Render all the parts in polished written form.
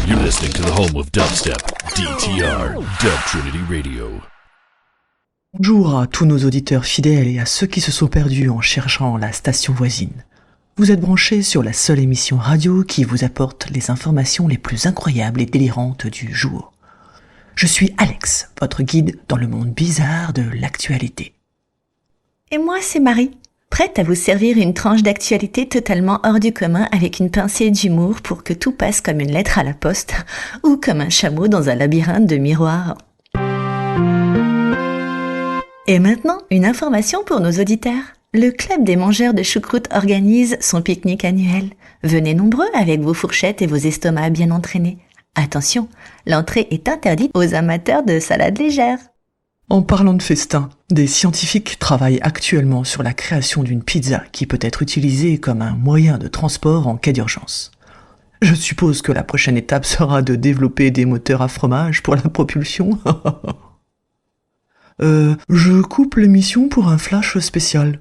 You're listening to the home of dubstep, DTR, Dub Trinity Radio. Bonjour à tous nos auditeurs fidèles et à ceux qui se sont perdus en cherchant la station voisine. Vous êtes branchés sur la seule émission radio qui vous apporte les informations les plus incroyables et délirantes du jour. Je suis Alex, votre guide dans le monde bizarre de l'actualité. Et moi, c'est Marie, prête à vous servir une tranche d'actualité totalement hors du commun avec une pincée d'humour pour que tout passe comme une lettre à la poste ou comme un chameau dans un labyrinthe de miroirs. Et maintenant, une information pour nos auditeurs. Le Club des mangeurs de choucroute organise son pique-nique annuel. Venez nombreux avec vos fourchettes et vos estomacs bien entraînés. Attention, l'entrée est interdite aux amateurs de salade légère. En parlant de festin, des scientifiques travaillent actuellement sur la création d'une pizza qui peut être utilisée comme un moyen de transport en cas d'urgence. Je suppose que la prochaine étape sera de développer des moteurs à fromage pour la propulsion. Je coupe l'émission pour un flash spécial.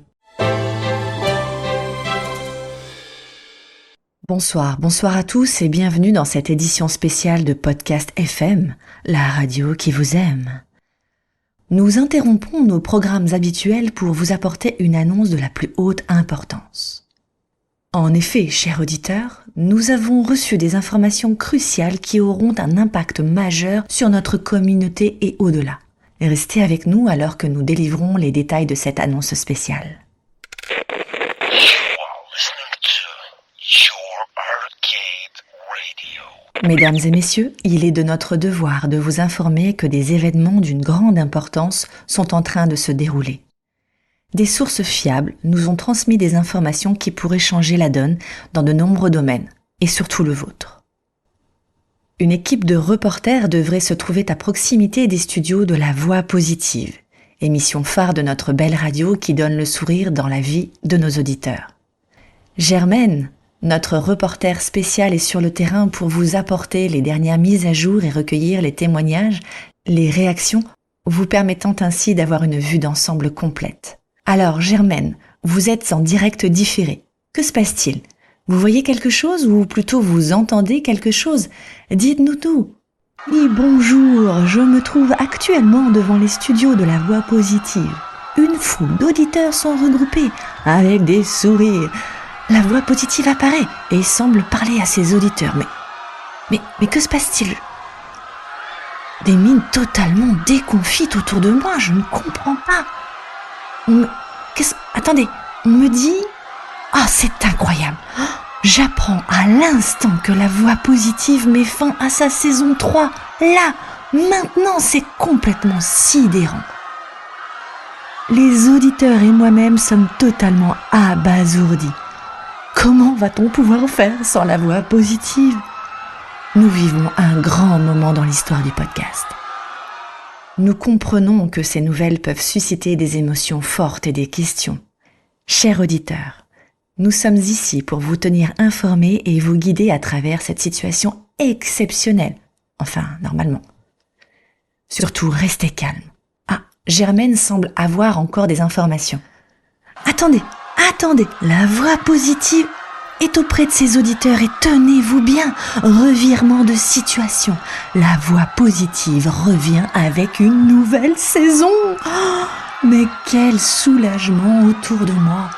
Bonsoir à tous et bienvenue dans cette édition spéciale de Podcast FM, la radio qui vous aime. Nous interrompons nos programmes habituels pour vous apporter une annonce de la plus haute importance. En effet, chers auditeurs, nous avons reçu des informations cruciales qui auront un impact majeur sur notre communauté et au-delà. Restez avec nous alors que nous délivrons les détails de cette annonce spéciale. Mesdames et messieurs, il est de notre devoir de vous informer que des événements d'une grande importance sont en train de se dérouler. Des sources fiables nous ont transmis des informations qui pourraient changer la donne dans de nombreux domaines, et surtout le vôtre. Une équipe de reporters devrait se trouver à proximité des studios de La Voix Positive, émission phare de notre belle radio qui donne le sourire dans la vie de nos auditeurs. Germaine, notre reporter spécial, est sur le terrain pour vous apporter les dernières mises à jour et recueillir les témoignages, les réactions, vous permettant ainsi d'avoir une vue d'ensemble complète. Alors Germaine, vous êtes en direct différé. Que se passe-t-il ? Vous voyez quelque chose ou plutôt vous entendez quelque chose ? Dites-nous tout. Oui, bonjour, je me trouve actuellement devant les studios de La Voix Positive. Une foule d'auditeurs sont regroupés avec des sourires. La Voix Positive apparaît et semble parler à ses auditeurs. Mais que se passe-t-il ? Des mines totalement déconfites autour de moi, je ne comprends pas. Attendez, on me dit... Ah, c'est incroyable. J'apprends à l'instant que La Voix Positive met fin à sa saison 3. Là, maintenant, c'est complètement sidérant. Les auditeurs et moi-même sommes totalement abasourdis. Comment va-t-on pouvoir faire sans La Voix Positive ? Nous vivons un grand moment dans l'histoire du podcast. Nous comprenons que ces nouvelles peuvent susciter des émotions fortes et des questions. Chers auditeurs, nous sommes ici pour vous tenir informés et vous guider à travers cette situation exceptionnelle. Enfin, normalement. Surtout, restez calmes. Ah, Germaine semble avoir encore des informations. Attendez, La Voix Positive est auprès de ses auditeurs et tenez-vous bien, revirement de situation. La Voix Positive revient avec une nouvelle saison. Oh, mais quel soulagement autour de moi.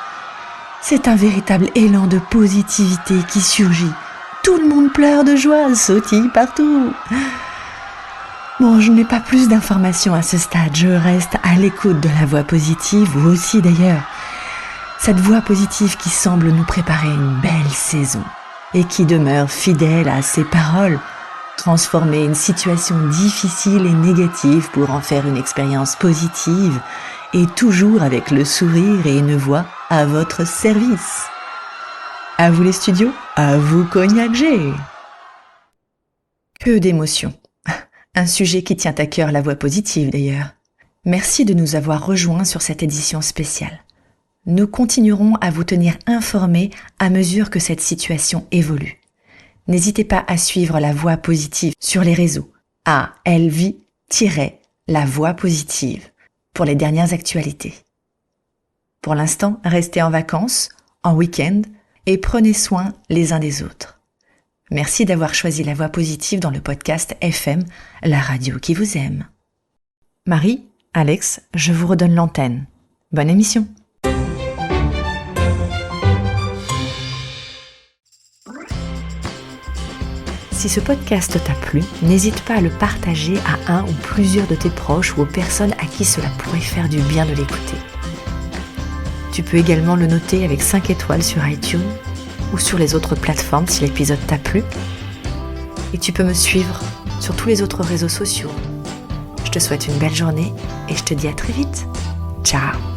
C'est un véritable élan de positivité qui surgit. Tout le monde pleure de joie, sautille partout. Bon, je n'ai pas plus d'informations à ce stade. Je reste à l'écoute de La Voix Positive, vous aussi d'ailleurs. Cette Voix Positive qui semble nous préparer une belle saison et qui demeure fidèle à ses paroles, transformer une situation difficile et négative pour en faire une expérience positive et toujours avec le sourire et une voix à votre service. À vous les studios, à vous Cognac G. Que d'émotions. Un sujet qui tient à cœur La Voix Positive d'ailleurs. Merci de nous avoir rejoints sur cette édition spéciale. Nous continuerons à vous tenir informés à mesure que cette situation évolue. N'hésitez pas à suivre La Voix Positive sur les réseaux à LV-La Voix Positive pour les dernières actualités. Pour l'instant, restez en vacances, en week-end et prenez soin les uns des autres. Merci d'avoir choisi la voix positive dans le podcast FM, la radio qui vous aime. Marie, Alex, je vous redonne l'antenne. Bonne émission. Si ce podcast t'a plu, n'hésite pas à le partager à un ou plusieurs de tes proches ou aux personnes à qui cela pourrait faire du bien de l'écouter. Tu peux également le noter avec 5 étoiles sur iTunes ou sur les autres plateformes si l'épisode t'a plu. Et tu peux me suivre sur tous les autres réseaux sociaux. Je te souhaite une belle journée et je te dis à très vite. Ciao!